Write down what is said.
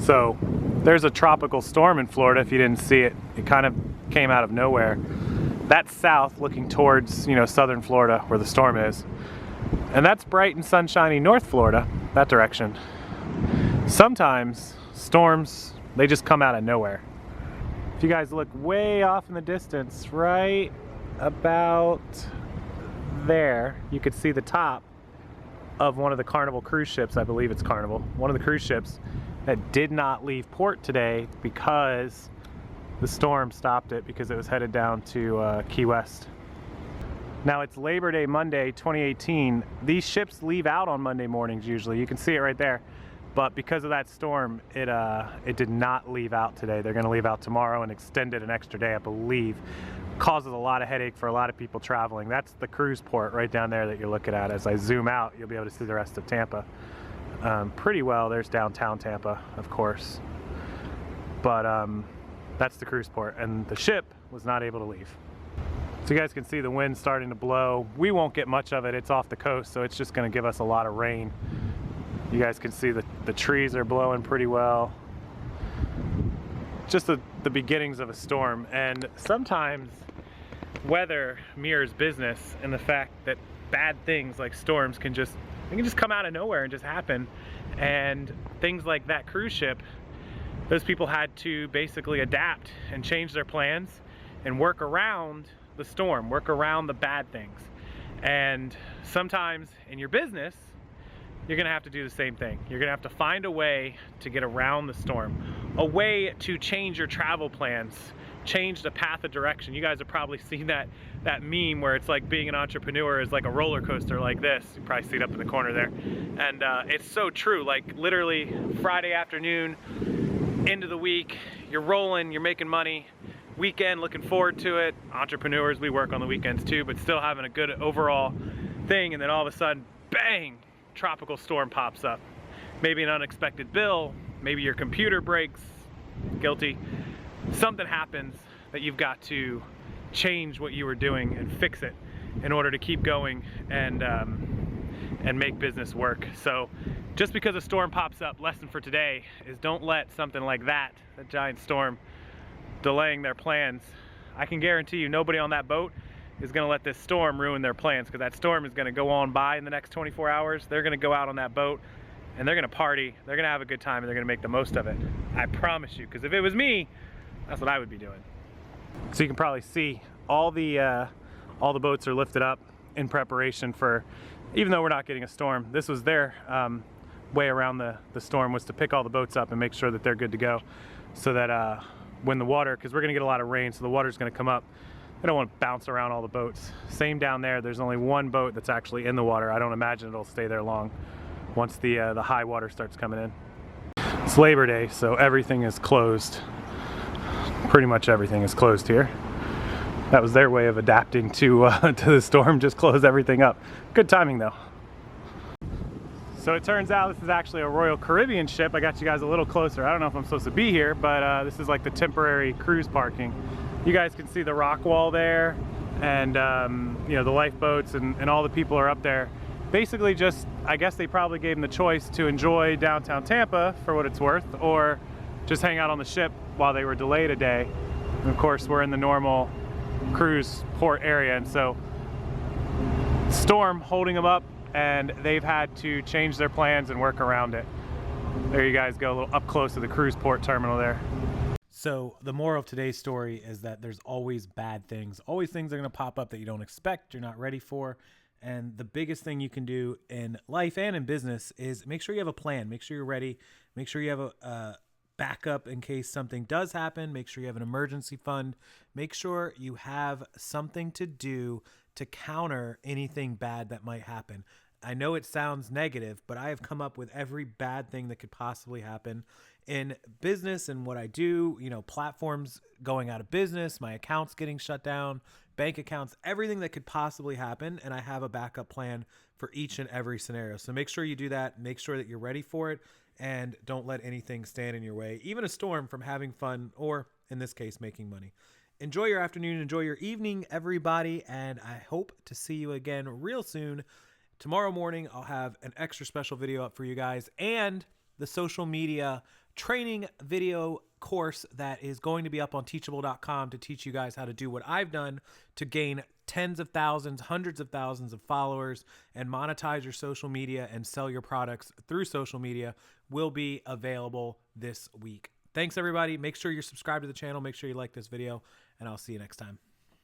So there's a tropical storm in Florida. If you didn't see it, it kind of came out of nowhere. That's south, looking towards, southern Florida where the storm is. And that's bright and sunshiny North Florida, that direction. Sometimes storms, they just come out of nowhere. If you guys look way off in the distance, right about there, you could see the top of one of the Carnival cruise ships. I believe it's Carnival. One of the cruise ships that did not leave port today because the storm stopped it, because it was headed down to Key West. Now it's Labor Day Monday 2018. These ships leave out on Monday mornings usually. You can see it right there. But because of that storm, it did not leave out today. They're going to leave out tomorrow and extend it an extra day, I believe. Causes a lot of headache for a lot of people traveling. That's the cruise port right down there that you're looking at. As I zoom out, you'll be able to see the rest of Tampa pretty well. There's downtown Tampa, of course. But that's the cruise port, and the ship was not able to leave. So you guys can see the wind starting to blow. We won't get much of it. It's off the coast, so it's just going to give us a lot of rain. You guys can see the trees are blowing pretty well. Just the beginnings of a storm. And sometimes weather mirrors business, and the fact that bad things like storms can just come out of nowhere and just happen. And things like that cruise ship, those people had to basically adapt and change their plans and work around the storm, work around the bad things. And sometimes in your business, you're gonna have to do the same thing. You're gonna have to find a way to get around the storm, a way to change your travel plans, change the path of direction. You guys have probably seen that meme where it's like being an entrepreneur is like a roller coaster like this. You probably see it up in the corner there. And it's so true. Like literally Friday afternoon, end of the week, you're rolling, you're making money. Weekend, looking forward to it. Entrepreneurs, we work on the weekends too, but still having a good overall thing. And then all of a sudden, bang! Tropical storm pops up. Maybe an unexpected bill, maybe your computer breaks, guilty. Something happens that you've got to change what you were doing and fix it in order to keep going and make business work. So just because a storm pops up, lesson for today is don't let something like that giant storm, delaying their plans. I can guarantee you nobody on that boat is going to let this storm ruin their plans, because that storm is going to go on by in the next 24 hours. They're going to go out on that boat and they're going to party, they're going to have a good time, and they're going to make the most of it. I promise you, because if it was me, that's what I would be doing. So you can probably see all the boats are lifted up in preparation for, even though we're not getting a storm, this was their way around the storm, was to pick all the boats up and make sure that they're good to go, so that when the water, because we're going to get a lot of rain, so the water's going to come up, I don't want to bounce around all the boats. Same down there, there's only one boat that's actually in the water. I don't imagine it'll stay there long once the high water starts coming in. It's Labor Day, so everything is closed. Pretty much everything is closed here. That was their way of adapting to the storm, just close everything up. Good timing though. So it turns out this is actually a Royal Caribbean ship. I got you guys a little closer. I don't know if I'm supposed to be here, but this is like the temporary cruise parking. You guys can see the rock wall there, and the lifeboats and all the people are up there. Basically just, I guess they probably gave them the choice to enjoy downtown Tampa for what it's worth, or just hang out on the ship while they were delayed a day. And of course we're in the normal cruise port area, and so storm holding them up, and they've had to change their plans and work around it. There you guys go, a little up close to the cruise port terminal there. So the moral of today's story is that there's always bad things. Always things are going to pop up that you don't expect, you're not ready for. And the biggest thing you can do in life and in business is make sure you have a plan. Make sure you're ready. Make sure you have a backup in case something does happen. Make sure you have an emergency fund. Make sure you have something to do to counter anything bad that might happen. I know it sounds negative, but I have come up with every bad thing that could possibly happen in business and what I do, platforms going out of business, my accounts getting shut down, bank accounts, everything that could possibly happen. And I have a backup plan for each and every scenario. So make sure you do that. Make sure that you're ready for it, and don't let anything stand in your way, even a storm, from having fun, or in this case, making money. Enjoy your afternoon, enjoy your evening, everybody. And I hope to see you again real soon. Tomorrow morning, I'll have an extra special video up for you guys, and the social media training video course that is going to be up on teachable.com to teach you guys how to do what I've done to gain tens of thousands, hundreds of thousands of followers and monetize your social media and sell your products through social media will be available this week. Thanks, everybody. Make sure you're subscribed to the channel. Make sure you like this video, and I'll see you next time.